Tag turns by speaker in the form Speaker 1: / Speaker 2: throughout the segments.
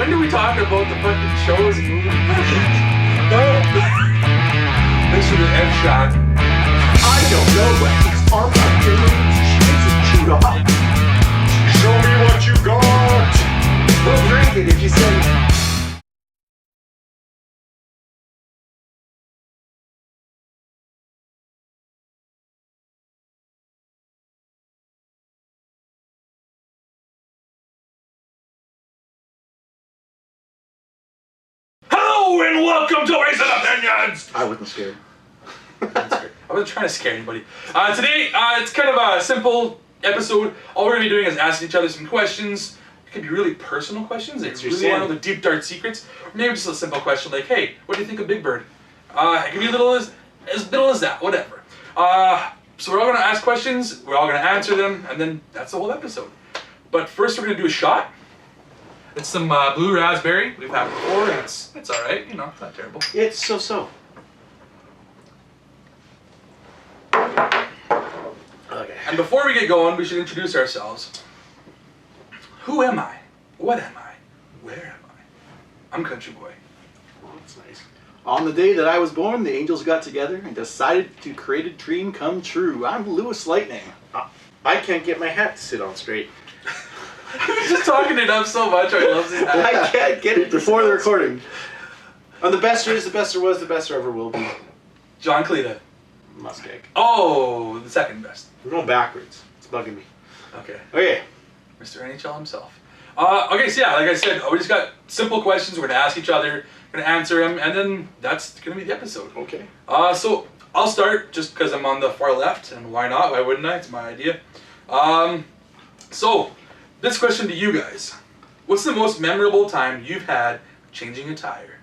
Speaker 1: When do we talk about the fucking shows and movies? Thanks for the F shot.
Speaker 2: I don't know, but these arms are feeling chewed up.
Speaker 3: Show me what you got.
Speaker 2: We'll drink it if you say.
Speaker 1: Hello and welcome to Raising Opinions!
Speaker 2: I wasn't scared.
Speaker 1: I wasn't trying to scare anybody. Today, it's kind of a simple episode. All we're going to be doing is asking each other some questions. It could be really personal questions, like you really want to know the deep, dark secrets. Or maybe just a simple question like, hey, what do you think of Big Bird? It can be little as little as that, whatever. So we're all going to ask questions, we're all going to answer them, and then that's the whole episode. But first we're going to do a shot. It's some blue raspberry. We've had it before, and it's all right. You know, it's not terrible.
Speaker 3: It's so.
Speaker 1: Okay. And before we get going, we should introduce ourselves. Who am I? What am I? Where am I? I'm CountryBoy.
Speaker 2: Well, that's nice. On the day that I was born, the angels got together and decided to create a dream come true. I'm LewisLightning.
Speaker 3: I can't get my hat to sit on straight.
Speaker 1: He's just talking it up so much. I love it.
Speaker 3: I can't get it
Speaker 2: Before the recording.
Speaker 3: And the best is, the best there was, the best there ever will be.
Speaker 1: John Cleta.
Speaker 3: MussKeg.
Speaker 1: Oh, the second best.
Speaker 3: We're going backwards. It's bugging me.
Speaker 1: Okay.
Speaker 3: Okay.
Speaker 1: Mr. NHL himself. Okay, so yeah, like I said, we just got simple questions. We're going to ask each other, we're going to answer them, and then that's going to be the episode.
Speaker 3: Okay.
Speaker 1: So I'll start just because I'm on the far left, and why not? Why wouldn't I? It's my idea. So this question to you guys. What's the most memorable time you've had changing a tire?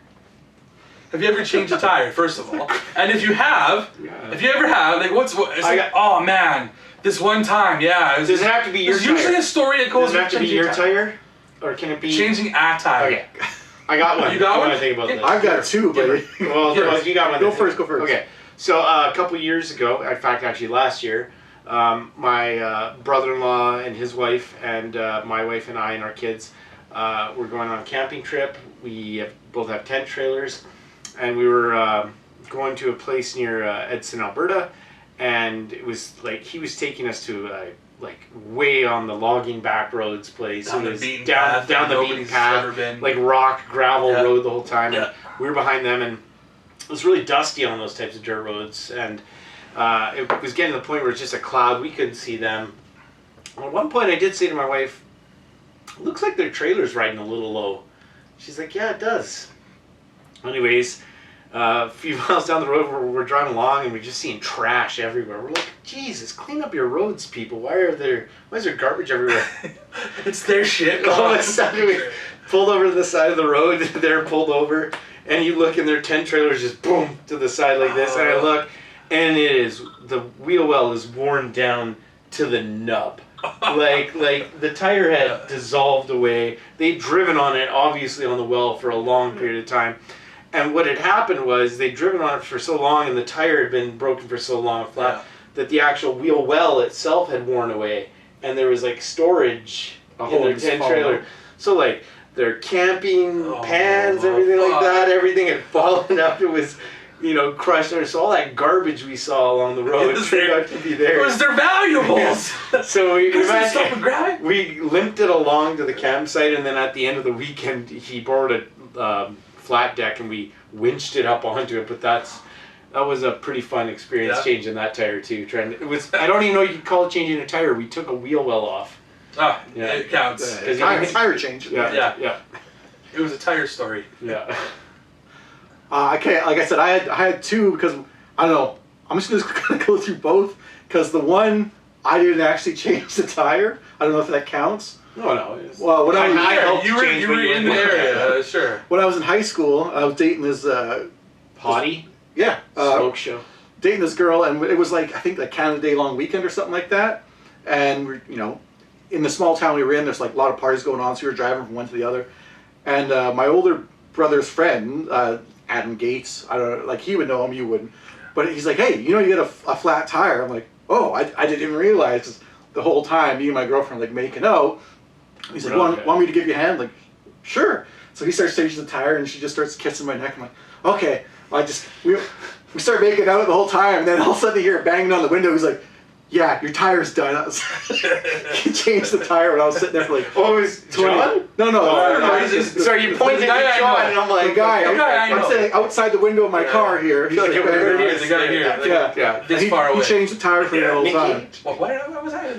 Speaker 1: Have you ever changed a tire, first of all? And if you have, if you ever have, like oh man, this one time, yeah.
Speaker 3: Does it have to be your tire?
Speaker 1: There's usually a story that goes
Speaker 3: with changing a tire. Does it have to be your tire? Or can it be...
Speaker 1: Changing a tire.
Speaker 3: Okay. I got one.
Speaker 1: You got one?
Speaker 3: I think about this.
Speaker 2: I've got two, but...
Speaker 3: Well, you got one.
Speaker 2: Go first.
Speaker 3: Okay. So a couple years ago, in fact, actually last year, my brother-in-law and his wife and my wife and I and our kids were going on a camping trip. We both have tent trailers, and we were going to a place near Edson, Alberta, and it was like he was taking us to like way on the logging back roads place.
Speaker 1: Down
Speaker 3: it
Speaker 1: the
Speaker 3: was
Speaker 1: beaten
Speaker 3: down the beaten path, like rock, gravel road the whole time. And we were behind them, and it was really dusty on those types of dirt roads, and it was getting to the point where it's just a cloud. We couldn't see them. At one point, I did say to my wife, "Looks like their trailer's riding a little low." She's like, "Yeah, it does." Anyways, a few miles down the road, we're driving along, and we're just seeing trash everywhere. We're like, "Jesus, clean up your roads, people! Why is there garbage everywhere?"
Speaker 1: It's their shit.
Speaker 3: All of a sudden, we pulled over to the side of the road. They're pulled over, and you look, and their tent trailer's just boom to the side like this. And I look, and the wheel well is worn down to the nub. like the tire had dissolved away. They'd driven on it, obviously on the well, for a long period of time. And what had happened was they'd driven on it for so long, and the tire had been broken for so long flat that the actual wheel well itself had worn away, and there was like storage in their tent trailer. So like their camping pans, everything like that, everything had fallen up. It was, crushed under. So all that garbage we saw along the road turned out to be there.
Speaker 1: It was their valuables.
Speaker 3: So we limped it along to the campsite, and then at the end of the weekend, he borrowed a flat deck, and we winched it up onto it. But that was a pretty fun experience, changing that tire too. I don't even know you could call it changing a tire. We took a wheel well off.
Speaker 1: It counts.
Speaker 2: Tire change.
Speaker 3: Yeah.
Speaker 1: It was a tire story.
Speaker 3: Yeah.
Speaker 2: Okay, like I said, I had two because, I don't know, I'm just going to go through both because the one, I didn't actually change the tire. I don't know if that counts.
Speaker 3: No.
Speaker 2: Well, when
Speaker 1: you were in the area, sure.
Speaker 2: When I was in high school, I was dating this...
Speaker 3: Potty?
Speaker 2: Yeah.
Speaker 3: Smoke show.
Speaker 2: Dating this girl, and it was like, I think, like Canada Day long weekend or something like that. And, we're, in the small town we were in, there's like a lot of parties going on, so we were driving from one to the other. And my older brother's friend... Adam Gates, I don't know, like he would know him, you wouldn't. But he's like, "Hey, you get a flat tire." I'm like, "Oh, I didn't even realize the whole time me and my girlfriend like making out." He's like, "Want me to give you a hand?" Like, sure. So he starts changing the tire, and she just starts kissing my neck. I'm like, okay. We start making out the whole time, and then all of a sudden you hear it banging on the window. He's like, yeah, your tire's done. He changed the tire when I was sitting there for like...
Speaker 3: Oh, it was John?
Speaker 2: No.
Speaker 3: Sorry, you pointed at John, and I'm like...
Speaker 2: The guy, I'm sitting outside the window of my car here.
Speaker 3: He's like,
Speaker 1: the guy here.
Speaker 2: Yeah.
Speaker 1: This far away.
Speaker 2: He changed the tire for me the whole time.
Speaker 1: What was I?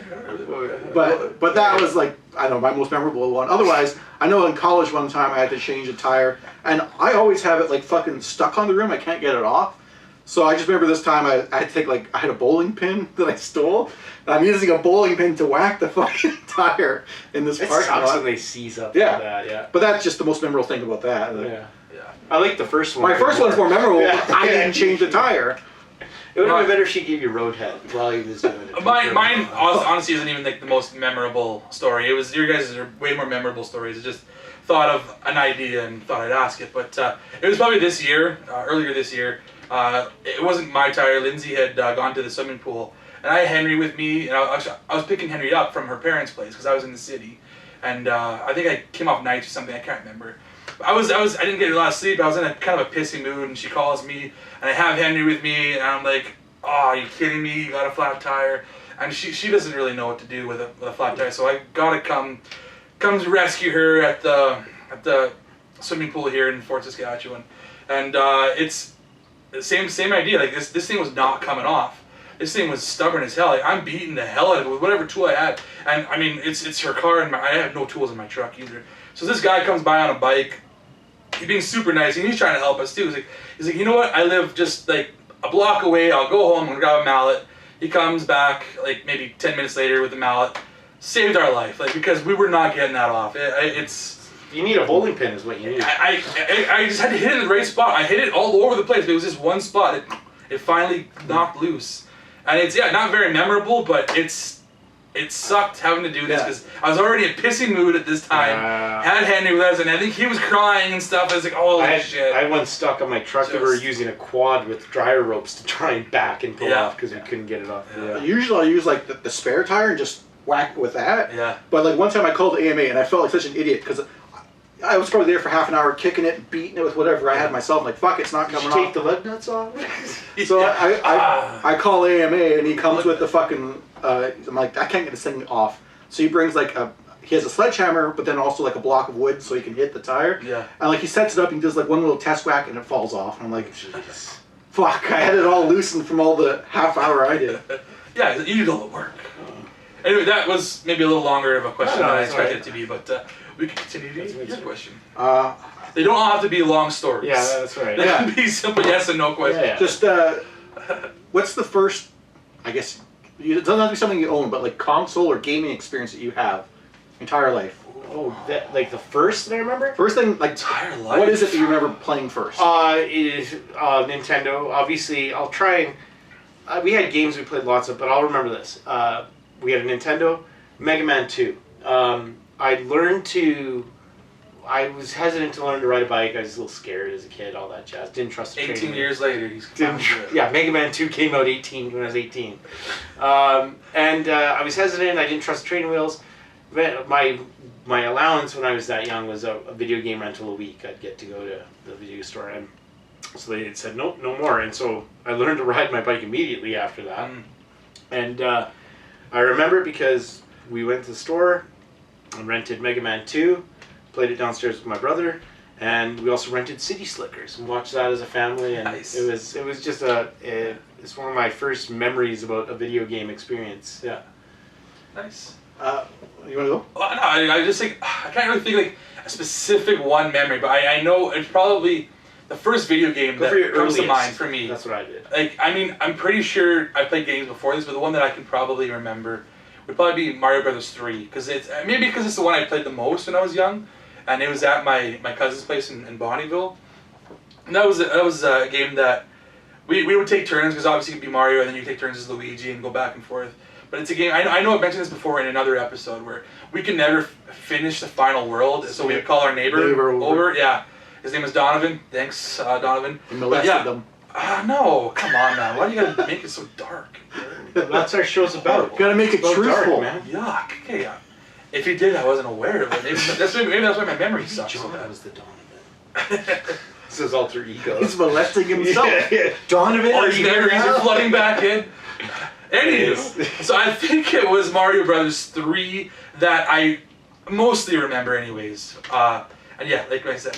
Speaker 2: But that was like, I don't know, my most memorable one. Otherwise, I know in college one time I had to change a tire, and I always have it like fucking stuck on the rim. I can't get it off. So I just remember this time I had to take I had a bowling pin that I stole, and I'm using a bowling pin to whack the fucking tire in this parking lot.
Speaker 3: It sucks when they seize up like that, yeah.
Speaker 2: But that's just the most memorable thing about that.
Speaker 3: Yeah. I like the first one.
Speaker 2: My first one's more memorable, but I didn't change the tire.
Speaker 3: It would have been better if she gave you roadhead while he was doing it.
Speaker 1: Mine honestly isn't even like the most memorable story. It was your guys' are way more memorable stories. I just thought of an idea and thought I'd ask it. But it was probably this year, earlier this year. It wasn't my tire. Lindsay had gone to the swimming pool, and I had Henry with me, and I was picking Henry up from her parents' place because I was in the city, and I think I came off nights or something. I can't remember. I didn't get a lot of sleep. I was in a kind of a pissy mood, and she calls me, and I have Henry with me, and I'm like, "Oh, are you kidding me? You got a flat tire?" And she doesn't really know what to do with a flat tire, so I gotta come to rescue her at the swimming pool here in Fort Saskatchewan, and it's the same idea. Like this thing was not coming off. This thing was stubborn as hell. Like I'm beating the hell out of it with whatever tool I had, and I mean it's her car, and I have no tools in my truck either. So this guy comes by on a bike. He's being super nice, and he's trying to help us too. He's like, you know what? I live just like a block away. I'll go home and grab a mallet. He comes back like maybe 10 minutes later with a mallet. Saved our life, like because we were not getting that off. It's
Speaker 3: you need a bowling pin, is what you need.
Speaker 1: I just had to hit it in the right spot. I hit it all over the place. But it was just one spot. It finally knocked loose, and it's not very memorable, but it sucked having to do this because I was already in a pissy mood at this time. Had Henry with us, and I think he was crying and stuff. I was like, holy shit.
Speaker 3: I had one stuck on my truck that we were using a quad with dryer ropes to try and back and pull off because we couldn't get it off.
Speaker 2: Yeah. Usually I'll use like the spare tire and just whack it with that.
Speaker 1: Yeah.
Speaker 2: But like one time I called the AMA and I felt like such an idiot because I was probably there for half an hour kicking it, beating it with whatever I had myself. I'm like, fuck, it's not coming off.
Speaker 3: Take the lug nuts off?
Speaker 2: So I call AMA and he comes with the fucking, I'm like, I can't get this thing off. So he brings like he has a sledgehammer, but then also like a block of wood so he can hit the tire.
Speaker 1: Yeah.
Speaker 2: And like he sets it up and he does like one little test whack and it falls off. And I'm like, fuck, I had it all loosened from all the half hour I did.
Speaker 1: Yeah, you did all the work. Anyway, that was maybe a little longer of a question than I expected it to be, but we can continue to your question. They don't all have to be long stories.
Speaker 3: Yeah, that's right.
Speaker 1: They can be simple yes and no questions.
Speaker 3: Yeah.
Speaker 2: Just, what's the first, I guess, it doesn't have to be something you own, but like console or gaming experience that you have entire life?
Speaker 3: Oh, that like the first that I remember?
Speaker 2: First thing, like,
Speaker 1: entire life?
Speaker 2: what is it that you remember playing first?
Speaker 3: It is Nintendo. Obviously, I'll try and... we had games we played lots of, but I'll remember this. We had a Nintendo, Mega Man 2. I was hesitant to learn to ride a bike. I was a little scared as a kid, all that jazz. Didn't trust the
Speaker 1: 18 years later, he's
Speaker 3: yeah, Mega Man 2 came out when I was 18. I was hesitant. I didn't trust the training wheels. My allowance when I was that young was a video game rental a week. I'd get to go to the video store, and so they had said, no more. And so I learned to ride my bike immediately after that. And I remember it because we went to the store and rented Mega Man 2, played it downstairs with my brother, and we also rented City Slickers and watched that as a family. And
Speaker 1: nice.
Speaker 3: it was just it's one of my first memories about a video game experience. Yeah.
Speaker 1: Nice.
Speaker 2: You want to go?
Speaker 1: Well, no, I just think I can't really think like a specific one memory, but I know it's probably the first video game that comes to mind for me.
Speaker 3: That's what I did.
Speaker 1: Like, I mean, I'm pretty sure I played games before this, but the one that I can probably remember would probably be Mario Brothers 3, because it's the one I played the most when I was young, and it was at my cousin's place in Bonnyville. And that was a game that we would take turns, because obviously it'd be Mario, and then you take turns as Luigi and go back and forth. But it's a game, I know I've mentioned this before in another episode, where we could never finish the final world, so we would call our neighbor over. Yeah. His name is Donovan. Thanks, Donovan.
Speaker 2: You molested them.
Speaker 1: No, come on now. Why do you gotta make it so dark?
Speaker 3: That's our show's about.
Speaker 2: Gotta make it truthful,
Speaker 3: man.
Speaker 1: Yuck. Okay, If he did, I wasn't aware of it. Maybe that's why my memory sucks.
Speaker 3: John
Speaker 1: so bad.
Speaker 3: was the Donovan. This is alter ego.
Speaker 2: He's molesting himself.
Speaker 3: Donovan,
Speaker 1: All these memories are flooding back in. Anywho, so I think it was Mario Brothers 3 that I mostly remember, anyways. And yeah, like I said,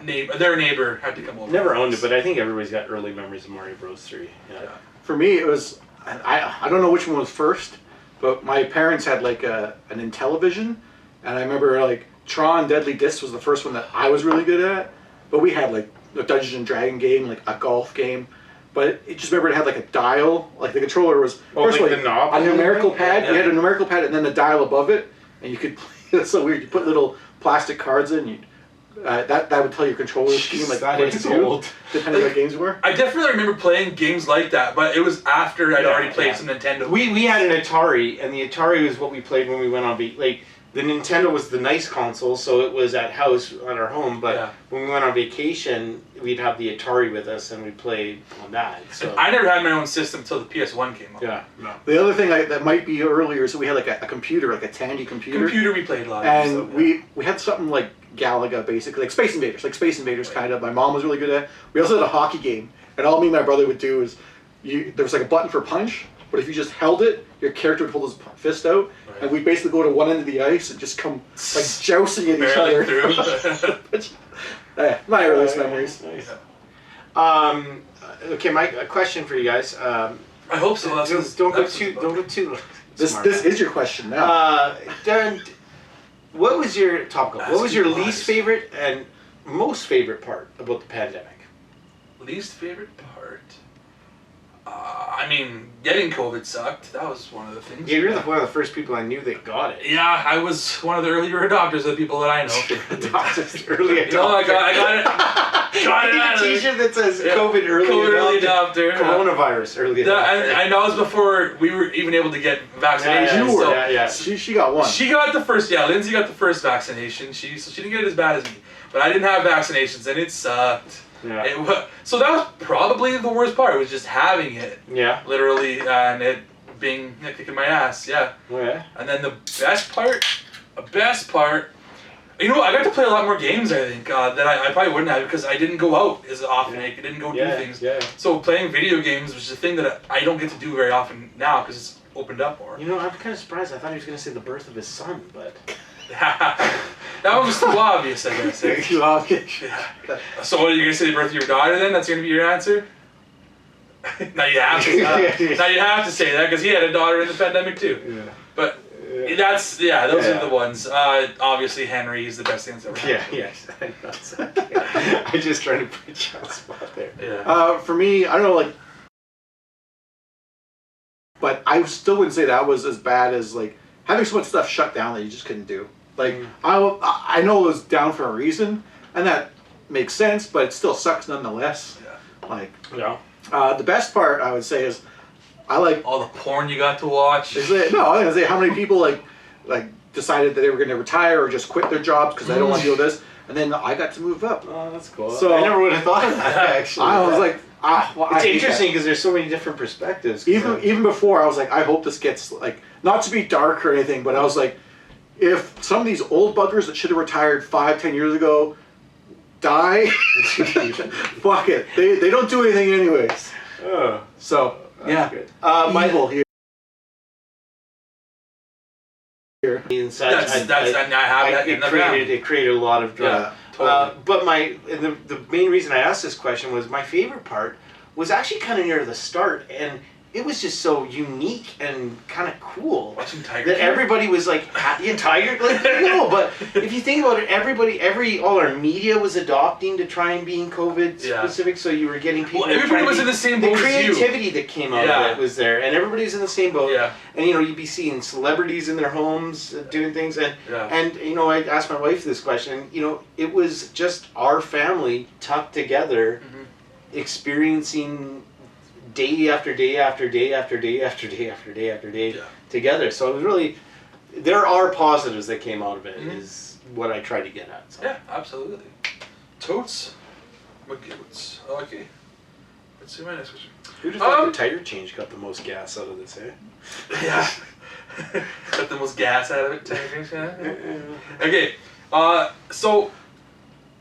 Speaker 1: their neighbor had to come over.
Speaker 3: Never owned it, but I think everybody's got early memories of Mario Bros. 3. Yeah.
Speaker 2: For me, it was, I don't know which one was first, but my parents had like an Intellivision, and I remember like Tron Deadly Disc was the first one that I was really good at, but we had like a Dungeons and Dragon game, like a golf game, but it just remember it had like a dial, like the controller was first
Speaker 3: like
Speaker 2: like
Speaker 3: the knob
Speaker 2: a numerical
Speaker 3: thing?
Speaker 2: pad.
Speaker 3: Yeah.
Speaker 2: You had a numerical pad and then a dial above it, and you could. It's so weird. You put little plastic cards in. You that would tell your controller scheme like
Speaker 3: that
Speaker 2: what to
Speaker 3: is
Speaker 2: do,
Speaker 3: old.
Speaker 2: depending on what games were.
Speaker 1: I definitely remember playing games like that, but it was after I'd already played some Nintendo.
Speaker 3: We had an Atari, and the Atari was what we played when we went on like the Nintendo was the nice console, so it was at house at our home. But when we went on vacation, we'd have the Atari with us, and we played on that. So
Speaker 1: I never had my own system until the PS1 came out.
Speaker 3: yeah, no.
Speaker 2: The other thing that might be earlier, so we had like a computer, like a Tandy computer.
Speaker 1: We played a lot of
Speaker 2: And
Speaker 1: stuff,
Speaker 2: we had something like Galaga, basically, like Space Invaders kind of. My mom was really good at. We also had a hockey game, and all me and my brother would do is, there was like a button for punch, but if you just held it, your character would hold his fist out, and we'd basically go to one end of the ice and just come like jousting at each other. My earliest memories.
Speaker 3: Nice. Okay, my question for you guys.
Speaker 1: I hope so.
Speaker 3: Don't go too.
Speaker 2: This is your question now.
Speaker 3: Darren, what was your topical? What was your least favorite and most favorite part about the pandemic?
Speaker 1: Least favorite part? I mean, getting COVID sucked. That was one of the things.
Speaker 3: Yeah, you're one of the first people I knew that got it.
Speaker 1: Yeah, I was one of the earlier adopters of the people that I know.
Speaker 3: Early adopter.
Speaker 1: You know, I got it. Got it out of
Speaker 3: a T-shirt that says COVID early adopter. Coronavirus early adopter.
Speaker 1: I know it was before we were even able to get vaccinations.
Speaker 2: She got one.
Speaker 1: She got the first. Yeah, Lindsay got the first vaccination. She didn't get it as bad as me, but I didn't have vaccinations, and it sucked.
Speaker 3: Yeah.
Speaker 1: So that was probably the worst part. Was just having it.
Speaker 3: Yeah.
Speaker 1: Literally, and it being kicking my ass. Yeah.
Speaker 3: Oh, yeah.
Speaker 1: And then the best part. You know what? I got to play a lot more games, I think, that I probably wouldn't have because I didn't go out as often. I didn't go do things.
Speaker 3: Yeah.
Speaker 1: So playing video games was a thing that I don't get to do very often now because it's opened up more.
Speaker 3: You know, I'm kind of surprised. I thought he was going to say the birth of his son, but...
Speaker 1: That one was too obvious, I guess.
Speaker 2: Too obvious.
Speaker 1: So what are you going to say, the birth of your daughter then? That's going to be your answer? Now you have to. Now you have to say that because he had a daughter in the pandemic too.
Speaker 3: Yeah.
Speaker 1: But those are the ones. Obviously, Henry is the best thing that's ever happened.
Speaker 3: Yes. I'm just trying to put you on the spot there.
Speaker 1: Yeah.
Speaker 2: For me, I don't know, like, but I still wouldn't say that was as bad as like having so much stuff shut down that you just couldn't do. Like I know it was down for a reason, and that makes sense, but it still sucks nonetheless.
Speaker 1: Yeah.
Speaker 2: Like
Speaker 3: Yeah.
Speaker 2: the best part I would say is I like
Speaker 1: all the porn you got to watch.
Speaker 2: I was gonna say how many people like decided that they were gonna retire or just quit their jobs because they don't want to deal with this, and then I got to move up.
Speaker 3: Oh, that's cool.
Speaker 2: So
Speaker 3: I never would have thought of that actually.
Speaker 2: I was like, well,
Speaker 3: it's interesting because there's so many different perspectives.
Speaker 2: Even before I was like, I hope this gets like not to be dark or anything, but I was like, if some of these old buggers that should have retired 5-10 years ago die, fuck it. They don't do anything anyways.
Speaker 3: Oh,
Speaker 2: so yeah,
Speaker 3: good.
Speaker 2: evil here.
Speaker 3: It created a lot of drama.
Speaker 1: Yeah, totally.
Speaker 3: But the main reason I asked this question was my favorite part was actually kind of near the start, and it was just so unique and kind of cool
Speaker 1: Watching Tiger
Speaker 3: that
Speaker 1: King?
Speaker 3: everybody was like happy and Tiger. Like, no, but if you think about it, all our media was adopting to try and being COVID specific. So you were getting people.
Speaker 1: Well, everybody was in the same boat.
Speaker 3: The creativity that came out of it was there, and everybody was in the same boat.
Speaker 1: Yeah.
Speaker 3: And you'd be seeing celebrities in their homes doing things, and I asked my wife this question. It was just our family tucked together, experiencing day after day after day after day after day after day after day together. So it was really, there are positives that came out of it, is what I tried to get at. So.
Speaker 1: Yeah, absolutely. Totes. Okay. Let's see my next question.
Speaker 3: Who'd have thought the tire change got the most gas out of this, eh?
Speaker 1: Yeah. Got the most gas out of it. Okay. So,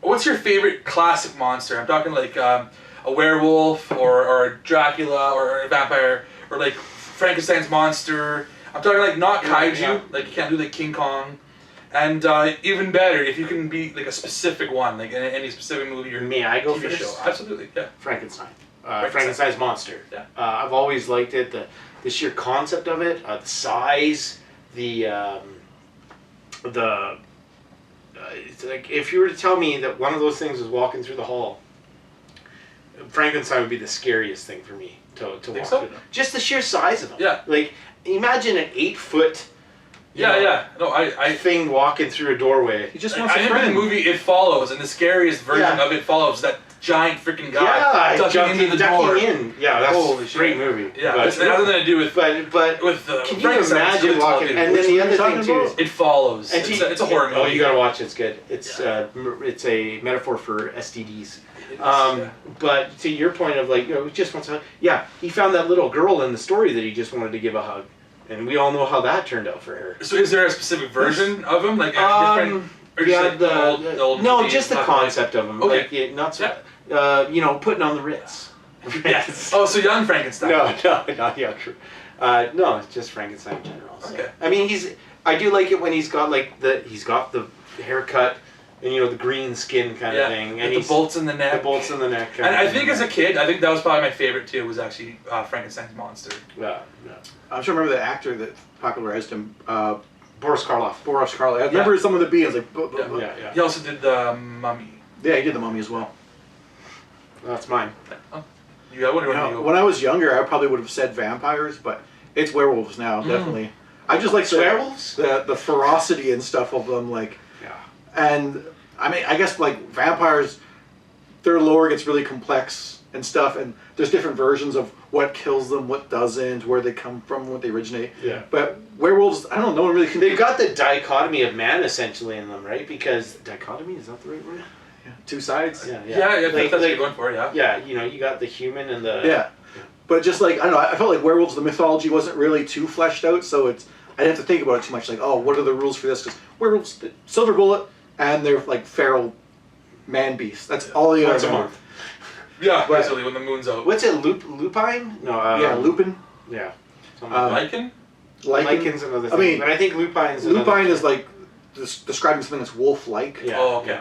Speaker 1: what's your favorite classic monster? I'm talking like a werewolf or a Dracula or a vampire or like Frankenstein's monster. I'm talking like not kaiju.
Speaker 3: Yeah.
Speaker 1: Like you can't do like King Kong. And even better, if you can be like a specific one, like in any specific movie or
Speaker 3: May I go
Speaker 1: TV
Speaker 3: first?
Speaker 1: show. Absolutely, yeah.
Speaker 3: Frankenstein. Frankenstein's monster.
Speaker 1: Yeah.
Speaker 3: I've always liked it. The sheer concept of it, the size, it's like if you were to tell me that one of those things was walking through the hall, Frankenstein would be the scariest thing for me to walk through. Just the sheer size of him.
Speaker 1: Yeah.
Speaker 3: Like imagine an 8-foot.
Speaker 1: Yeah. No, I
Speaker 3: thing walking through a doorway.
Speaker 2: He just wants
Speaker 1: I
Speaker 2: a
Speaker 1: remember
Speaker 2: friend.
Speaker 1: the movie It Follows, and the scariest version
Speaker 3: Yeah.
Speaker 1: of It Follows, that giant freaking guy ducking into the door.
Speaker 3: in. Yeah, that's
Speaker 1: Holy
Speaker 3: a
Speaker 1: shit.
Speaker 3: great movie.
Speaker 1: Yeah,
Speaker 3: but,
Speaker 1: it's nothing to do with
Speaker 3: but
Speaker 1: with
Speaker 3: can you
Speaker 1: Frankenstein.
Speaker 3: imagine
Speaker 1: It's
Speaker 3: walking?
Speaker 1: really
Speaker 3: And
Speaker 1: well
Speaker 3: then the
Speaker 2: Which
Speaker 3: other
Speaker 2: one
Speaker 3: thing
Speaker 2: are you
Speaker 3: too
Speaker 2: talking
Speaker 3: is
Speaker 2: about?
Speaker 1: It Follows.
Speaker 3: and
Speaker 1: It's a horror movie.
Speaker 3: Oh, you gotta watch it. It's good. It's a metaphor for STDs.
Speaker 1: Yeah.
Speaker 3: But to your point of like, just wants to, he found that little girl in the story that he just wanted to give a hug, and we all know how that turned out for her.
Speaker 1: So is there a specific version of him, like a different? Or just like the old
Speaker 3: no,
Speaker 1: movie,
Speaker 3: just the
Speaker 1: not
Speaker 3: concept of him.
Speaker 1: Okay.
Speaker 3: Like, not so,
Speaker 1: Yeah.
Speaker 3: putting on the Ritz.
Speaker 1: Yes. Oh, so young Frankenstein.
Speaker 3: No, not young. No, it's just Frankenstein in general. So.
Speaker 1: Okay.
Speaker 3: I mean, I do like it when he's got the haircut and the green skin kind of thing, and
Speaker 1: the bolts in the neck.
Speaker 3: The bolts in the neck.
Speaker 1: And I think as a kid, I think that was probably my favorite too. Was actually Frankenstein's monster.
Speaker 3: Yeah.
Speaker 2: I'm trying to remember the actor that popularized him.
Speaker 3: Boris Karloff.
Speaker 2: Boris Karloff. I remember some of the beings like.
Speaker 3: Yeah.
Speaker 1: He also did the Mummy.
Speaker 2: Yeah, he did the Mummy as well.
Speaker 3: That's mine.
Speaker 1: Oh. I wonder
Speaker 2: When I was younger, I probably would have said vampires, but it's werewolves now, definitely. I just like
Speaker 3: werewolves,
Speaker 2: the ferocity and stuff of them, like.
Speaker 3: Yeah.
Speaker 2: And I mean, I guess like vampires, their lore gets really complex and stuff, and there's different versions of what kills them, what doesn't, where they come from, what they originate.
Speaker 3: Yeah.
Speaker 2: But werewolves, I don't know, no one really can.
Speaker 3: They've got the dichotomy of man essentially in them, right? Because dichotomy, is that the right word?
Speaker 2: Yeah. Two sides.
Speaker 1: Yeah, that's what you're going for, yeah.
Speaker 3: Yeah, you got the human and the.
Speaker 2: Yeah. But just like, I don't know, I felt like werewolves, the mythology wasn't really too fleshed out, so I didn't have to think about it too much. Like, oh, what are the rules for this? Because werewolves, silver bullet, and they're like feral man beasts. That's all you
Speaker 3: Once
Speaker 2: gotta
Speaker 3: a
Speaker 2: know.
Speaker 3: month.
Speaker 1: Yeah, basically when the moon's out.
Speaker 3: What's it? Lupine? No.
Speaker 2: Yeah, lupin.
Speaker 3: Yeah.
Speaker 1: Lichen?
Speaker 3: Lichen's another thing.
Speaker 2: I mean,
Speaker 3: but I think lupine's
Speaker 2: lupine is like describing something that's wolf-like.
Speaker 3: Yeah.
Speaker 1: Oh, okay.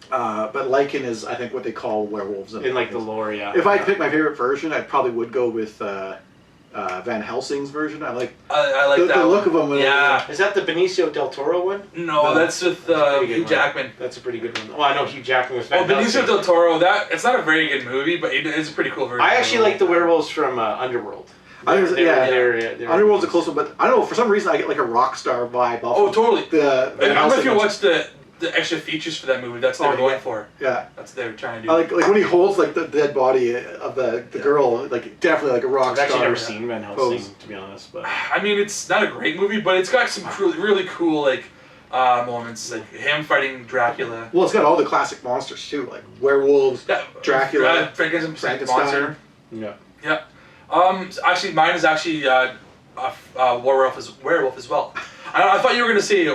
Speaker 2: But lichen is, I think, what they call werewolves.
Speaker 3: In like the lore, yeah.
Speaker 2: If I had to pick my favorite version, I probably would go with Van Helsing's version. I like
Speaker 1: that
Speaker 2: the look of them.
Speaker 1: Yeah.
Speaker 3: Is that the Benicio del Toro one?
Speaker 1: No, that's with Hugh Jackman.
Speaker 3: That's a pretty good one. Well, I know Hugh Jackman was
Speaker 1: Oh,
Speaker 3: fantastic.
Speaker 1: Benicio del Toro, it's not a very good movie, but it's a pretty cool version.
Speaker 3: I actually like the werewolves from Underworld.
Speaker 2: Underworld's a close one, but I don't know, for some reason I get like a rock star vibe off.
Speaker 1: Oh, totally.
Speaker 2: I
Speaker 1: don't know if you watched the extra features for that movie. That's what they were going for.
Speaker 2: Yeah.
Speaker 1: That's what they were trying to do.
Speaker 2: I like when he holds like the dead body of the girl, like definitely like a rock star.
Speaker 3: I've actually never seen Van Helsing, to be honest. But
Speaker 1: I mean, it's not a great movie, but it's got some really cool moments, like him fighting Dracula.
Speaker 2: Well, it's got all the classic monsters too, like werewolves, Dracula,
Speaker 1: Frankenstein monster.
Speaker 3: Yeah.
Speaker 1: Yeah. Actually, mine is actually werewolf as well. I thought you were gonna say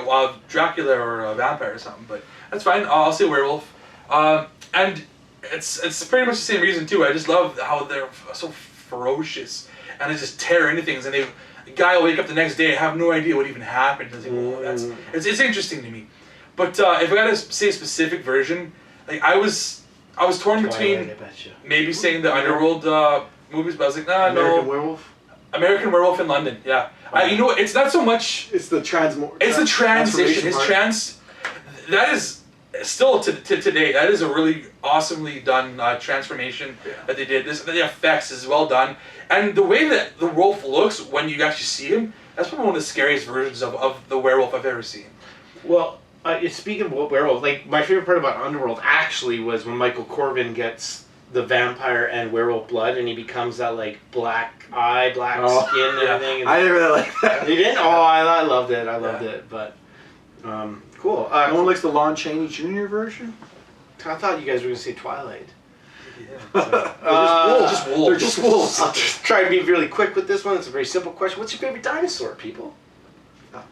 Speaker 1: Dracula or a vampire or something, but that's fine. I'll say werewolf. And it's pretty much the same reason too. I just love how they're so ferocious and they just tear into things. And the guy will wake up the next day and have no idea what even happened. It's like, it's interesting to me. But if I gotta say a specific version, like I was torn between maybe saying the Underworld movies, but I was like,
Speaker 2: American Werewolf.
Speaker 1: American Werewolf in London, yeah. It's not so much.
Speaker 2: It's the transition.
Speaker 1: That is still to today. That is a really awesomely done transformation that they did. The effects is well done, and the way that the wolf looks when you actually see him, that's probably one of the scariest versions of the werewolf I've ever seen.
Speaker 3: Well, speaking of werewolf, like my favorite part about Underworld actually was when Michael Corbin gets the vampire and werewolf blood, and he becomes that like black eye, black skin, and everything. And
Speaker 2: I didn't really like that.
Speaker 3: You didn't? Oh, I loved it. I loved it. But cool.
Speaker 2: No one likes the Lon Chaney Jr. version.
Speaker 3: I thought you guys were gonna say Twilight.
Speaker 1: Yeah. So,
Speaker 2: just wolves.
Speaker 1: just wolves.
Speaker 2: They're just wolves.
Speaker 3: I'll just try to be really quick with this one. It's a very simple question. What's your favorite dinosaur, people?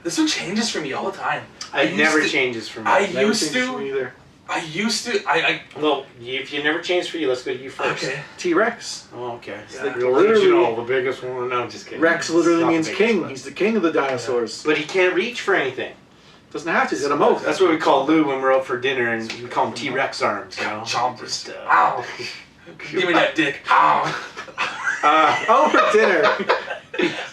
Speaker 1: This one changes for me all the time.
Speaker 3: It never changes for me.
Speaker 1: I
Speaker 2: Never
Speaker 1: used
Speaker 2: changes for me
Speaker 1: to.
Speaker 2: either.
Speaker 3: Well, if you never change for you, let's go to you first.
Speaker 1: Okay.
Speaker 2: T-Rex.
Speaker 3: Oh, okay. It's
Speaker 2: Yeah.
Speaker 3: the original, the biggest one. No, I'm just kidding.
Speaker 2: Rex literally
Speaker 3: Not the
Speaker 2: means
Speaker 3: biggest
Speaker 2: king.
Speaker 3: one.
Speaker 2: He's the king of the dinosaurs.
Speaker 3: But he can't reach for anything.
Speaker 2: Doesn't have to. He's got a mouth.
Speaker 3: That's what we call Lou when we're out for dinner, and we call him T-Rex arms. You know?
Speaker 1: Chompers.
Speaker 3: Just,
Speaker 1: Ow. Give me that dick. Ow.
Speaker 2: For dinner.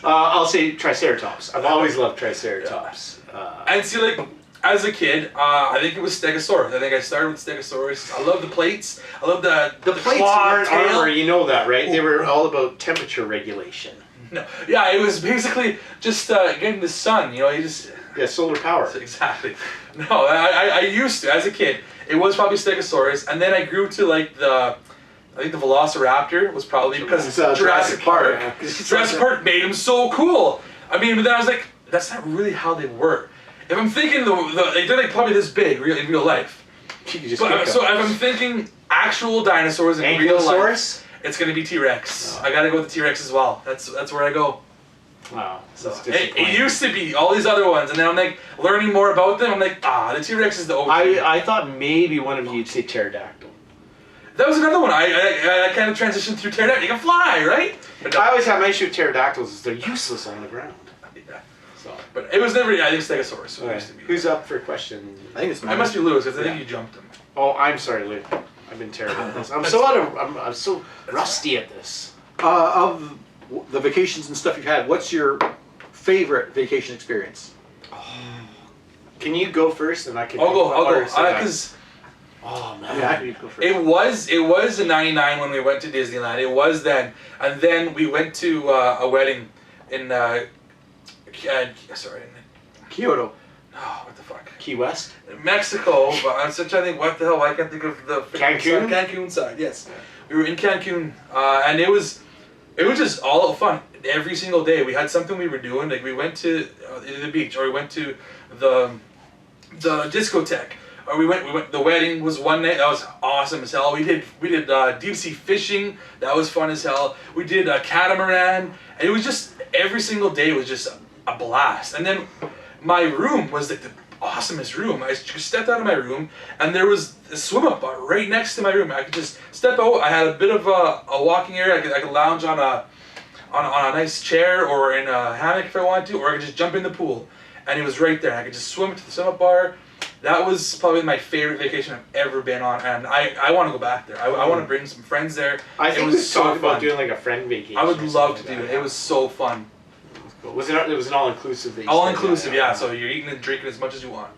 Speaker 3: I'll say Triceratops. I've always loved Triceratops.
Speaker 1: And see, like, as a kid, I think it was Stegosaurus. I think I started with Stegosaurus. I love the plates. I love the
Speaker 3: plates
Speaker 1: claw
Speaker 3: weren't
Speaker 1: tail.
Speaker 3: armor, you know that, right? They were all about temperature regulation.
Speaker 1: No, yeah, it was basically just getting the sun. You know, you just
Speaker 3: Yeah, solar power.
Speaker 1: exactly. No, I used to as a kid. It was probably Stegosaurus, and then I grew to like I think the Velociraptor was probably because
Speaker 2: It's,
Speaker 1: Jurassic Park.
Speaker 2: Yeah.
Speaker 1: Jurassic Park made him so cool. I mean, but then I was like, that's not really how they were. If I'm thinking they're like probably this big in real life.
Speaker 3: You just
Speaker 1: But, so if I'm thinking actual dinosaurs in real life, it's gonna be T-Rex.
Speaker 3: Oh.
Speaker 1: I gotta go with the T-Rex as well. That's where I go.
Speaker 3: Wow.
Speaker 1: So
Speaker 3: That's
Speaker 1: it
Speaker 3: disappointing.
Speaker 1: used to be all these other ones, and then I'm like learning more about them. I'm like, the T-Rex is the OG.
Speaker 3: I thought maybe one of you'd say pterodactyl.
Speaker 1: That was another one. I kind of transitioned through pterodactyl. You can fly, right? But
Speaker 3: I always have my issue with pterodactyls is they're useless on the ground.
Speaker 1: yeah.
Speaker 3: So.
Speaker 1: But it was never. I think Stegosaurus. So it used to be.
Speaker 3: Who's up for a question?
Speaker 2: I think it's
Speaker 1: I must be Lewis because I think you jumped him.
Speaker 3: Oh, I'm sorry, Lou. I've been terrible at this. I'm so rusty at this.
Speaker 2: Of the vacations and stuff you've had, what's your favorite vacation experience?
Speaker 3: Can you go first, and I can?
Speaker 1: I'll go.
Speaker 3: So that-
Speaker 1: Because
Speaker 3: Oh man.
Speaker 2: Yeah, I can go first.
Speaker 1: it was in '99 when we went to Disneyland. It was then, and then we went to a wedding in sorry.
Speaker 2: Kyoto.
Speaker 1: Oh, what the fuck?
Speaker 3: Key West.
Speaker 1: Mexico, but I'm still trying to think what the hell. I can't think of the
Speaker 3: Cancun?
Speaker 1: side. Cancun side. Yes, we were in Cancun, and it was just all out fun. Every single day we had something we were doing. Like we went to the beach, or we went to the discotheque, or we went. The wedding was one night. That was awesome as hell. We did deep sea fishing. That was fun as hell. We did a catamaran, and it was just every single day was just a blast. And then my room was like the awesomest room. I just stepped out of my room, and there was a swim-up bar right next to my room. I could just step out. I had a bit of a walking area. I could lounge on a nice chair or in a hammock if I wanted to, or I could just jump in the pool. And it was right there. I could just swim to the swim-up bar. That was probably my favorite vacation I've ever been on, and I want to go back there. I want to bring some friends there.
Speaker 3: I think
Speaker 1: it
Speaker 3: we
Speaker 1: was so
Speaker 3: talked about
Speaker 1: fun.
Speaker 3: doing like a friend vacation.
Speaker 1: I would
Speaker 3: or
Speaker 1: love to
Speaker 3: something
Speaker 1: do
Speaker 3: like
Speaker 1: it. It was so fun.
Speaker 3: Cool. It was an all-inclusive. that you
Speaker 1: All
Speaker 3: said,
Speaker 1: inclusive, yeah. So you're eating and drinking as much as you want.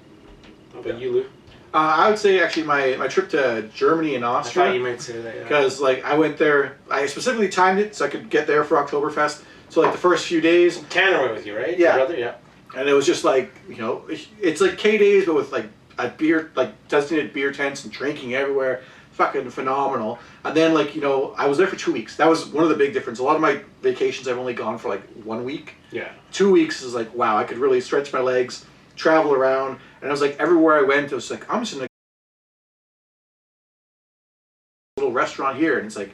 Speaker 3: How about you, Lou?
Speaker 2: I would say actually my trip to Germany and
Speaker 3: I
Speaker 2: Austria.
Speaker 3: thought you might say that. Yeah.
Speaker 2: Because like I went there, I specifically timed it so I could get there for Oktoberfest. So like the first few days,
Speaker 3: Tanner went with you, right?
Speaker 2: Yeah.
Speaker 3: Your brother, yeah.
Speaker 2: and it was just like it's like K days, but with like a beer, like designated beer tents and drinking everywhere, fucking phenomenal. And then like I was there for 2 weeks. That was one of the big differences. A lot of my vacations I've only gone for like 1 week.
Speaker 3: Yeah.
Speaker 2: 2 weeks is like wow, I could really stretch my legs, travel around, and I was like everywhere I went, it was like I'm just in a little restaurant here, and it's like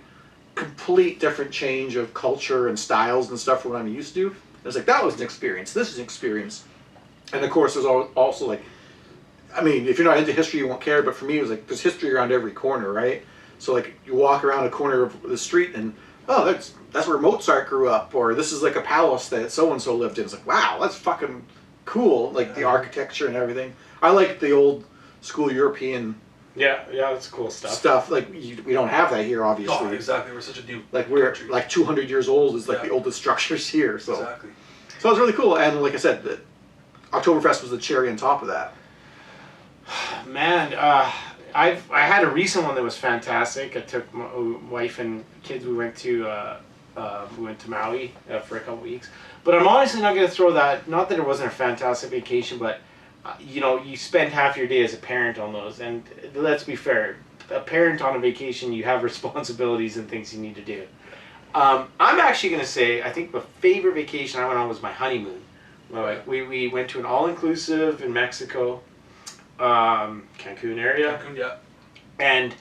Speaker 2: complete different change of culture and styles and stuff from what I'm used to. I was like, that was an experience. This is an experience. And of course, there's also like, I mean, if you're not into history, you won't care. But for me, it was like there's history around every corner, right? So like you walk around a corner of the street, and oh, that's where Mozart grew up, or this is like a palace that so and so lived in. It's like wow, that's fucking cool. Like the architecture and everything. I like the old school European.
Speaker 3: Yeah, that's cool stuff.
Speaker 2: Stuff like we don't have that here, obviously.
Speaker 1: Oh, exactly. We're such a new
Speaker 2: Like we're
Speaker 1: country.
Speaker 2: like 200 years old is like
Speaker 1: Yeah.
Speaker 2: the oldest structures here. So
Speaker 1: Exactly.
Speaker 2: so it was really cool. And like I said, the Oktoberfest was the cherry on top of that.
Speaker 3: Man, I had a recent one that was fantastic. I took my wife and kids. We went to Maui for a couple weeks. But I'm honestly not going to throw that. Not that it wasn't a fantastic vacation, but you spend half your day as a parent on those. And let's be fair, a parent on a vacation, you have responsibilities and things you need to do. I'm actually going to say I think my favorite vacation I went on was my honeymoon. We went to an all-inclusive in Mexico. Cancun area.
Speaker 1: Cancun, yeah.
Speaker 3: And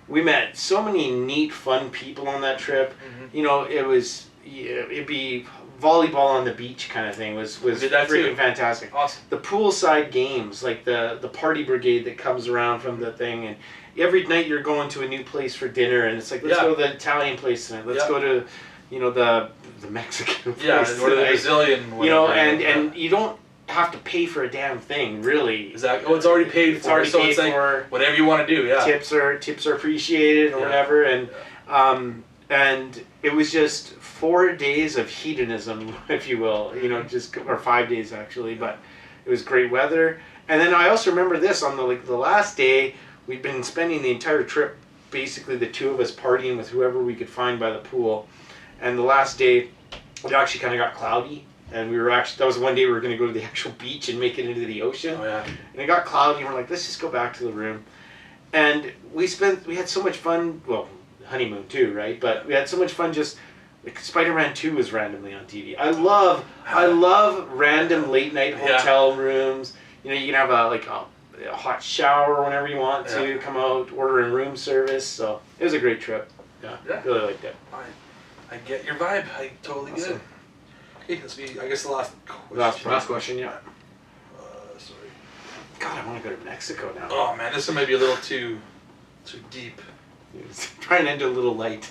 Speaker 3: we met so many neat, fun people on that trip.
Speaker 1: Mm-hmm.
Speaker 3: You know, it'd be volleyball on the beach kind of thing was
Speaker 1: did that
Speaker 3: freaking
Speaker 1: too.
Speaker 3: fantastic.
Speaker 1: Awesome.
Speaker 3: The poolside games, like the party brigade that comes around from the thing, and every night you're going to a new place for dinner, and it's like, let's go to the Italian place tonight. Let's go to, you know, the Mexican place
Speaker 1: or the
Speaker 3: tonight.
Speaker 1: Brazilian. Whatever,
Speaker 3: you know, and you don't have to pay for a damn thing, really.
Speaker 1: Exactly. Oh, it's already paid for.
Speaker 3: Already
Speaker 1: so
Speaker 3: paid
Speaker 1: it's like
Speaker 3: for.
Speaker 1: Whatever you want to do. Yeah.
Speaker 3: Tips are appreciated or whatever, and it was just 4 days of hedonism, if you will. You know, or 5 days actually, but it was great weather. And then I also remember this on the last day. We'd been spending the entire trip, basically the two of us partying with whoever we could find by the pool. And the last day, it actually kind of got cloudy. And that was one day we were going to go to the actual beach and make it into the ocean.
Speaker 1: Oh, yeah.
Speaker 3: And it got cloudy, and we're like, let's just go back to the room. And we had so much fun, well, honeymoon too, right? But we had so much fun just, like Spider-Man 2 was randomly on TV. I love random late night hotel rooms. You know, you can have a hot shower whenever you want to, come out, order in room service. So it was a great trip. Yeah. Really liked it.
Speaker 1: I get your vibe. I totally get it. Okay, this will be, I guess, the last question.
Speaker 3: Last question, yeah.
Speaker 1: Sorry.
Speaker 3: God, I want to go to Mexico now.
Speaker 1: Oh man, this one might be a little too deep.
Speaker 3: Try and end a little light.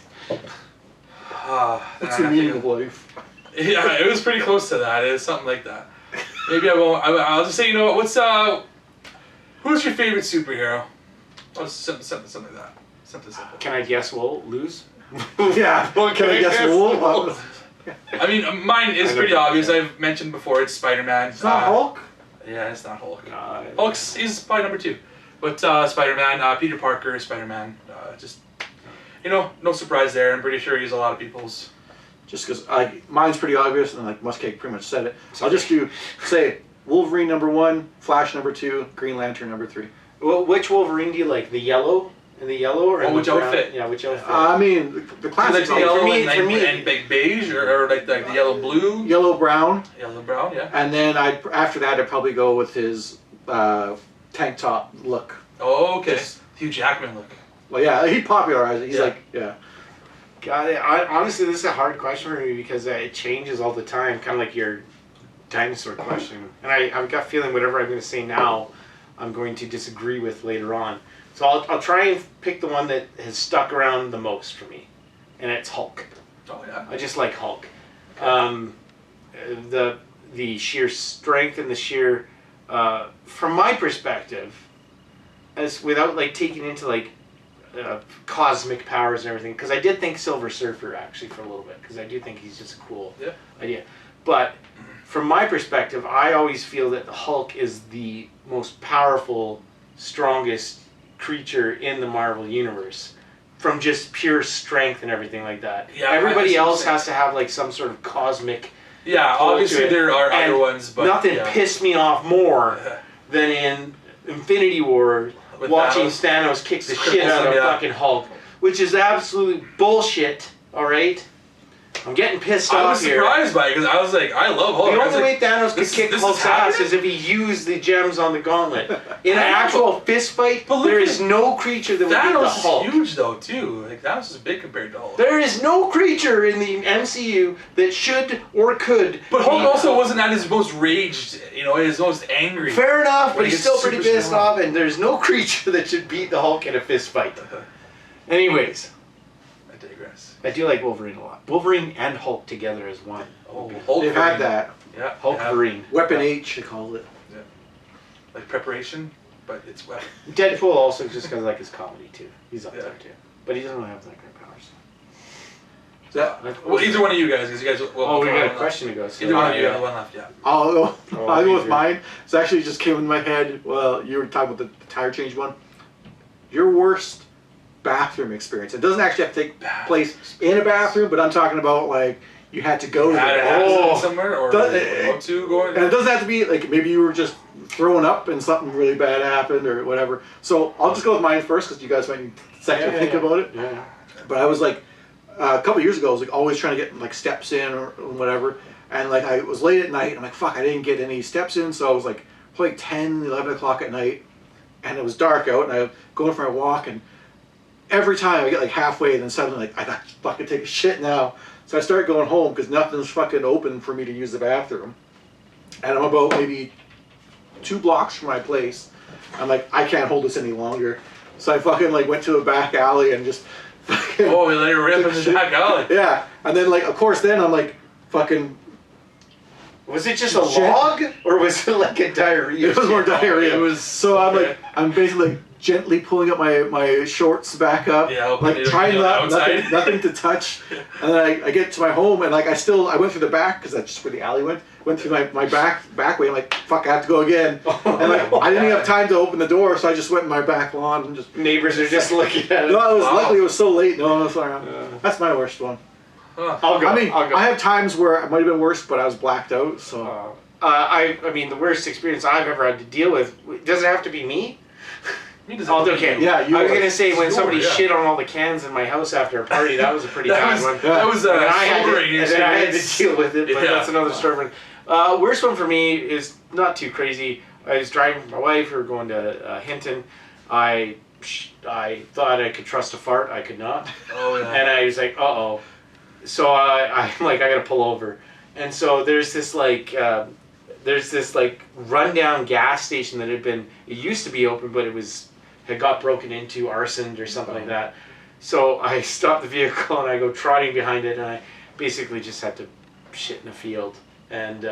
Speaker 2: What's the meaning of life?
Speaker 1: Yeah, it was pretty close to that. It was something like that. Maybe I won't. I'll just say, you know what? Who's your favorite superhero? Oh, something like that. Something simple.
Speaker 3: Can I guess we'll lose?
Speaker 2: Yeah. Can I guess we'll?
Speaker 1: I mean, mine is pretty obvious. I've mentioned before. It's Spider-Man.
Speaker 2: It's not Hulk.
Speaker 1: Yeah, it's not Hulk. He's probably number 2, but Spider-Man, Peter Parker, Spider-Man. Just, you know, no surprise there. I'm pretty sure he's a lot of people's.
Speaker 2: Just because mine's pretty obvious, and like MussKeg pretty much said it. So I'll just say Wolverine number 1, Flash number 2, Green Lantern number 3.
Speaker 3: Well, which Wolverine do you like? The yellow? In the yellow or
Speaker 1: which outfit?
Speaker 3: Yeah, which outfit?
Speaker 2: I mean, the classic.
Speaker 1: Like the yellow
Speaker 3: for me,
Speaker 1: and like beige, or like the yellow blue.
Speaker 2: Yellow brown.
Speaker 1: Yellow brown, yeah.
Speaker 2: And then after that I'd probably go with his tank top look.
Speaker 1: Oh, okay. Hugh Jackman look.
Speaker 2: Well, yeah, he popularized it. He's like,
Speaker 3: God, honestly, this is a hard question for me because it changes all the time, kind of like your dinosaur question. And I've got a feeling whatever I'm going to say now, I'm going to disagree with later on. So I'll try and pick the one that has stuck around the most for me, and it's Hulk.
Speaker 1: Oh yeah.
Speaker 3: I just like Hulk. The sheer strength and the sheer, from my perspective, as without like taking into like cosmic powers and everything, because I did think Silver Surfer actually for a little bit, because I do think he's just a cool idea. But from my perspective, I always feel that the Hulk is the most powerful, strongest creature in the Marvel universe, from just pure strength and everything like that. Yeah, everybody else has to have like some sort of cosmic.
Speaker 1: Yeah, obviously there are other ones, but
Speaker 3: nothing pissed me off more than in Infinity War watching Thanos kick the shit out of fucking Hulk, which is absolute bullshit. All right. I'm getting pissed off here.
Speaker 1: I was surprised by it because I was like, I love Hulk.
Speaker 3: The only way Thanos could kick Hulk's ass is if he used the gems on the gauntlet. In an actual fist fight, there is no creature that would beat the Hulk.
Speaker 1: Thanos is huge though too. Like Thanos is big compared to Hulk.
Speaker 3: There is no creature in the MCU that should or could.
Speaker 1: But Hulk also wasn't at his most raged, you know, his most angry.
Speaker 3: Fair enough, but he's still pretty pissed off, and there's no creature that should beat the Hulk in a fist fight. Anyways.
Speaker 1: I digress.
Speaker 3: I do like Wolverine a lot. Wolverine and Hulk together as one.
Speaker 1: Oh, Hulk.
Speaker 2: They've had that.
Speaker 1: Yeah.
Speaker 3: Hulk-verine.
Speaker 2: Weapon H, they call it.
Speaker 1: Yeah. Like preparation, but it's weapon.
Speaker 3: Deadpool also just because I like his comedy too. He's up there too. But he doesn't really have that great powers.
Speaker 1: Well, either one of you guys, because you guys. Well,
Speaker 3: we got a question to go. So
Speaker 1: either one of you have one left, yeah.
Speaker 2: I'll go with mine. It's actually just came in my head. Well, you were talking about the tire change one. Your worst bathroom experience. It doesn't actually have to take place in a bathroom, but I'm talking about like you had to go to the
Speaker 1: bathroom somewhere or
Speaker 2: and it doesn't have to be like maybe you were just throwing up and something really bad happened or whatever. So I'll just go with mine first because you guys might second think about it.
Speaker 3: Yeah.
Speaker 2: But I was like a couple years ago, I was like always trying to get like steps in or whatever, and like I was late at night. And I'm like, fuck, I didn't get any steps in, so I was like probably 10, 11 o'clock at night, and it was dark out, and I was going for a walk and every time I get like halfway, and then suddenly like I got to fucking take a shit now. So I start going home because nothing's fucking open for me to use the bathroom. And I'm about maybe 2 blocks from my place. I'm like, I can't hold this any longer. So I fucking like went to a back alley and just fucking...
Speaker 1: Oh, we let it rip in the back alley.
Speaker 2: Yeah. And then like, of course, then I'm like fucking...
Speaker 3: Was it just a log? Or was it like a diarrhea?
Speaker 2: It was more diarrhea.
Speaker 1: It was...
Speaker 2: So I'm like, I'm basically like gently pulling up my shorts back up.
Speaker 1: Yeah,
Speaker 2: like trying nothing to touch. And then I get to my home and like I went through the back because that's just where the alley went. Went through my back way. I'm like, fuck, I have to go again. And like I didn't have time to open the door, so I just went in my back lawn and just...
Speaker 3: Neighbors are just looking at it.
Speaker 2: No, it was luckily it was so late. No, no, sorry. That's my worst one.
Speaker 3: I'll go.
Speaker 2: I mean,
Speaker 3: I'll go.
Speaker 2: I have times where it might have been worse, but I was blacked out, so...
Speaker 3: I mean, the worst experience I've ever had to deal with, does it have to be me? Okay.
Speaker 2: Yeah,
Speaker 3: I was gonna say when somebody shit on all the cans in my house after a party, that was a pretty bad one.
Speaker 1: That was
Speaker 3: and I had to deal with it, but that's another story. Worst one for me is not too crazy. I was driving with my wife. We were going to Hinton. I thought I could trust a fart. I could not.
Speaker 1: Oh yeah.
Speaker 3: And I was like, uh-oh. So I'm like, I gotta pull over. And so there's this rundown gas station that it used to be open, but had got broken into, arsoned or something like that. So I stopped the vehicle and I go trotting behind it, and I basically just had to shit in a field. And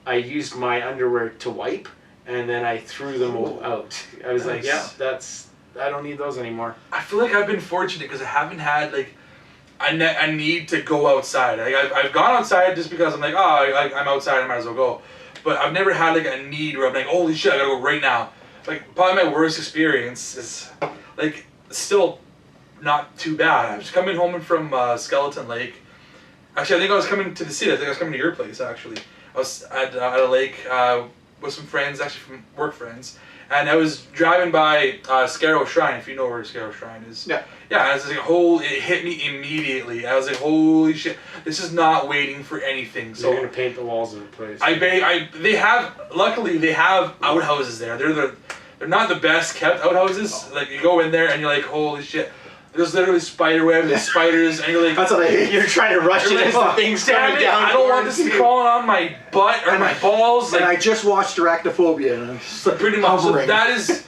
Speaker 3: I used my underwear to wipe, and then I threw them out. I was like, yeah, I don't need those anymore.
Speaker 1: I feel like I've been fortunate because I haven't had like a need to go outside. Like I've gone outside just because I'm like, oh, I'm outside, I might as well go. But I've never had like a need where I'm like, holy shit, I gotta go right now. Like probably my worst experience is like still not too bad. I was coming home from Skeleton Lake. Actually, I think I was coming to the city. I think I was coming to your place actually. I was at a lake with some friends, actually from work friends. And I was driving by Scarrow Shrine, if you know where Scarrow Shrine is.
Speaker 2: Yeah.
Speaker 1: Yeah, it was like it hit me immediately. I was like, holy shit, this is not waiting for anything. So
Speaker 3: You're gonna paint the walls of the place.
Speaker 1: Luckily they have outhouses there. They're not the best kept outhouses. Like you go in there and you're like, holy shit. There's literally spider webs and spiders, and you're like,
Speaker 2: that's what I hate.
Speaker 3: You're trying to rush it as the thing's coming down.
Speaker 1: I don't want this to be crawling on my butt or my balls.
Speaker 2: And I just watched Arachnophobia, and I'm just like,
Speaker 1: pretty much. So that is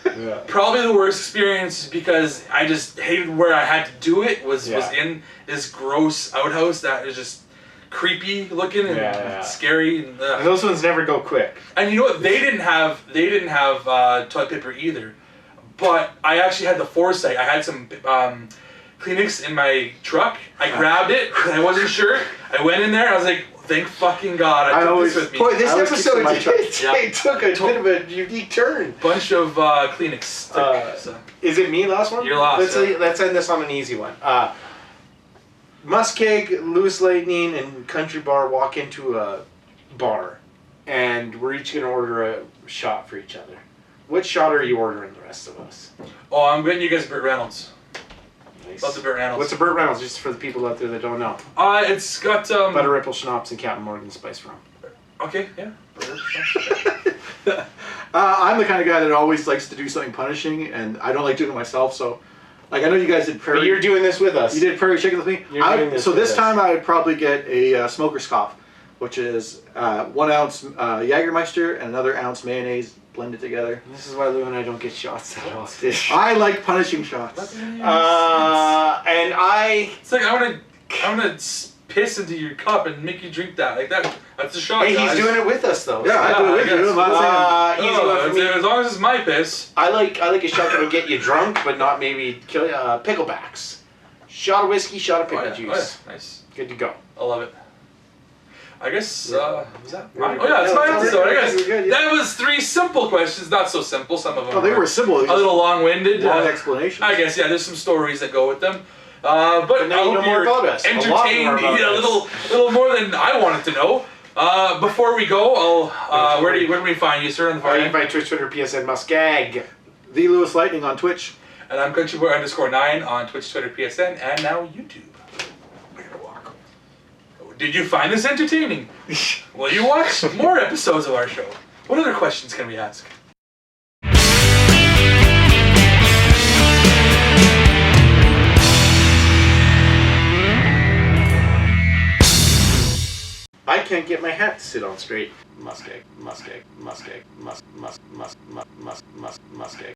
Speaker 1: probably the worst experience because I just hated where I had to do it. Was in this gross outhouse that is just creepy looking and scary. And
Speaker 3: those ones never go quick.
Speaker 1: And you know what? They didn't have toilet paper either. But I actually had the foresight. I had some Kleenex in my truck. I grabbed it because I wasn't sure. I went in there. I was like, thank fucking God I took this with me.
Speaker 3: Boy, this episode took a bit of a unique turn.
Speaker 1: Bunch of Kleenex.
Speaker 3: Is it me last one?
Speaker 1: You're last.
Speaker 3: Let's end this on an easy one. MussKeg, LewisLightning, and CountryBoy walk into a bar, and we're each going to order a shot for each other. What shot are you ordering the rest of us?
Speaker 1: Oh, I'm getting you guys Burt Reynolds.
Speaker 3: Nice.
Speaker 1: Love the Burt Reynolds.
Speaker 3: What's a Burt Reynolds, just for the people out there that don't know?
Speaker 1: It's got
Speaker 3: Butter Ripple Schnapps and Captain Morgan Spice Rum.
Speaker 1: Okay, yeah.
Speaker 2: I'm the kind of guy that always likes to do something punishing, and I don't like doing it myself, so... Like, I know you guys did prairie...
Speaker 3: But you're doing this with us.
Speaker 2: You did prairie chicken with me? So this time I would probably get a smoker's cough, which is 1 ounce Jägermeister and another ounce mayonnaise blended together.
Speaker 3: This is why Lou and I don't get shots that often.
Speaker 2: I like punishing shots.
Speaker 3: And I...
Speaker 1: It's like, I'm gonna piss into your cup and make you drink that. Like, that's a shot,
Speaker 3: Hey,
Speaker 1: guys.
Speaker 3: he's doing it with us, though.
Speaker 2: Yeah, I do it with you. I'm not saying...
Speaker 3: Easy one for me.
Speaker 1: As long as it's my piss.
Speaker 3: I like a shot that will get you drunk, but not maybe kill you. Picklebacks. Shot of whiskey, shot of pickle juice.
Speaker 1: Oh, yeah. Nice.
Speaker 3: Good to go.
Speaker 1: I love it. I guess, was that
Speaker 3: mine?
Speaker 1: Oh yeah, it's my episode, I guess.
Speaker 3: Good, yeah.
Speaker 1: That was 3 simple questions, not so simple, some of them
Speaker 2: they were simple.
Speaker 1: a little long-winded.
Speaker 2: Long explanations.
Speaker 1: I guess, yeah, there's some stories that go with them. But
Speaker 3: now you know more about us.
Speaker 1: Entertained, a little more than I wanted to know. Before we go, where do we find you, sir, on the far end?
Speaker 3: My Twitch, Twitter, PSN, MussKeg.
Speaker 2: The LewisLightning on Twitch.
Speaker 1: And I'm CountryBoy_9 on Twitch, Twitter, PSN, and now YouTube. Did you find this entertaining? Will you watch more episodes of our show? What other questions can we ask?
Speaker 3: can't get my hat to sit on straight. MussKeg, MussKeg, MussKeg, MussKeg.